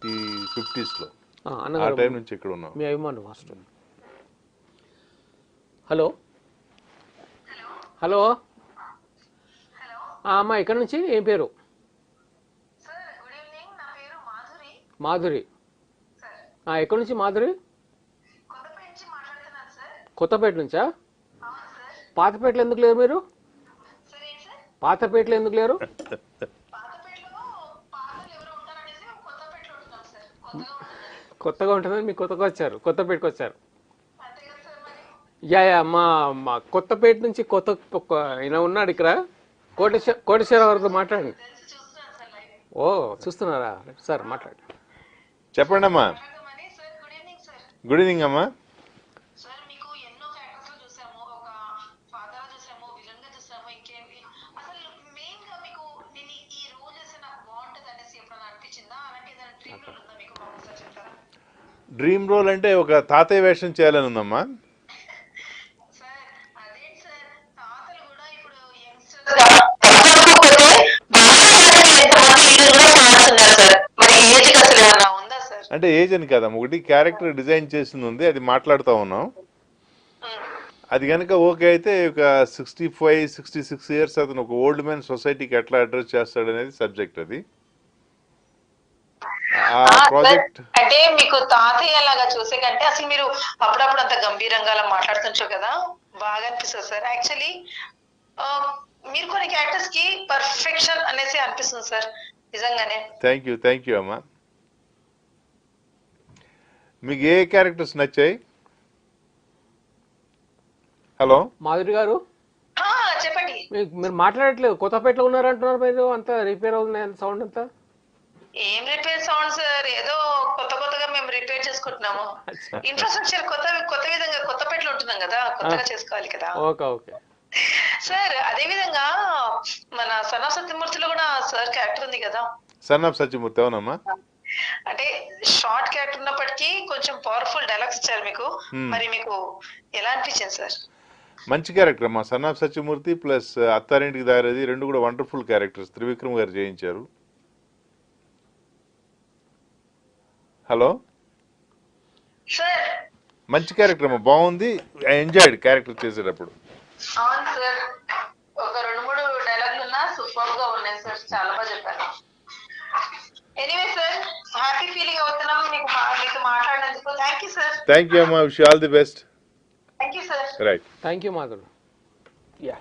ఈ 50s లో ఆ అన్నగారు టైం నుంచి ఇక్కడ ఉన్నాం. మీ అభిమానులు మాస్టర్. హలో హలో అమ్మా ఇక్కడ నుంచి ఏం పేరు? మాధురి. ఎక్కడి నుంచి మాధురి? కొత్తపేట నుంచా? పాతపేటలో ఎందుకు లేరు మీరు? పాతపేటలో ఎందుకు లేరు? కొత్తగా ఉంటుందని మీకు కొత్తగా వచ్చారు, కొత్తపేటకి వచ్చారు. యా యా మా కొత్తపేట నుంచి ఈయన ఉన్నాడు ఇక్కడ, కోటేశ్వరరావు గారితో మాట్లాడండి. ఓ చూస్తున్నారా సార్, మాట్లాడండి. చెప్పండి అమ్మా. గుడ్ ఈవినింగ్ అమ్మా. డ్రీమ్ రోల్ అంటే ఒక తాతయ్య వేషం చేయాలని ఉందమ్మా. అంటే ఏజ్ అని కదమ్మా, ఒకటి క్యారెక్టర్ డిజైన్ చేసింది ఉంది, అది మాట్లాడుతూ ఉన్నాం. అది కనుక ఓకే అయితే ఒక 65-66 ఇయర్స్ అతను ఒక ఓల్డ్ మ్యాన్ సొసైటీకి ఎట్లా అడ్రస్ చేస్తాడు అనేది సబ్జెక్ట్. అది ప్రాజెక్ట్ అంటే మీకు తాతయ్య లాగా చూసే కంటే అసలు మీరు అప్పుడప్పుడు అంత గంభీరంగా అలా మాట్లాడుతుంటారు కదా, బాగా అనిపిస్తుంది సార్. యాక్చువల్లీ మీరు కొన్ని క్యారెక్టర్స్ కి పర్ఫెక్షన్ అనేసి అనిపిస్తుంది సార్, నిజంగానే. థ్యాంక్ యూ అమ్మా. మీకు ఏ క్యారెక్టర్స్ నచ్చాయి? హలో మాధురి గారు చెప్పండి. మీరు మాట్లాడట్లేదు, కొత్తపేటలో ఉన్నారంటున్నారు మీరు, అంతా రిపేర్ అవుతుంది సౌండ్ అంతా. ఏం రిపేర్ సౌండ్ సార్, ఏదో కొత్తగా మేము రిపేర్ చేసుకుంటున్నాము. ఇన్ఫ్రాస్ట్రక్చర్ కొత్త విధంగా కొత్తపేటలో ఉంటున్నాం కదా, కొత్తగా చేసుకోవాలి కదా. ఓకే సార్ అదే విధంగా మన సన్ ఆఫ్ సత్యమూర్తిలో కూడా సార్ క్యారెక్టర్ ఉంది కదా. సన్ ఆఫ్ సత్యమూర్తి అవునమ్మా. అంటే షార్ట్ క్యారెక్టర్ ఉన్నప్పటికీ కొంచెం పవర్ఫుల్ డైలాగ్స్ ఇచ్చారు మీకు, మరి మీకు ఎలా అనిపించింది సార్? మంచి క్యారెక్టర్ అమ్మా. Son of Satyamurthy plus Attarintiki Daredi రెండు కూడా వండర్ఫుల్ క్యారెక్టర్స్ త్రివిక్రమ్ గారు చేయించారు. హలో సార్, మంచి క్యారెక్టర్ అమ్మా, బాగుంది. ఐ ఎంజాయ్డ్ క్యారెక్టర్ చేసేటప్పుడు. అవును సార్, ఒక 2-3 డైలాగులు ఉన్నా సూపర్ గా ఉన్నాయి సార్, చాలా బాగా చెప్పారు. ఎనీవే సార్, హ్యాపీ ఫీలింగ్ అవుతున్నాం మీకు మాట్లాడినందుకు. Thank you sir. Thank you అమ్మా, wish you all the best. Thank you sir. Right. Thank you Madhuri. Yeah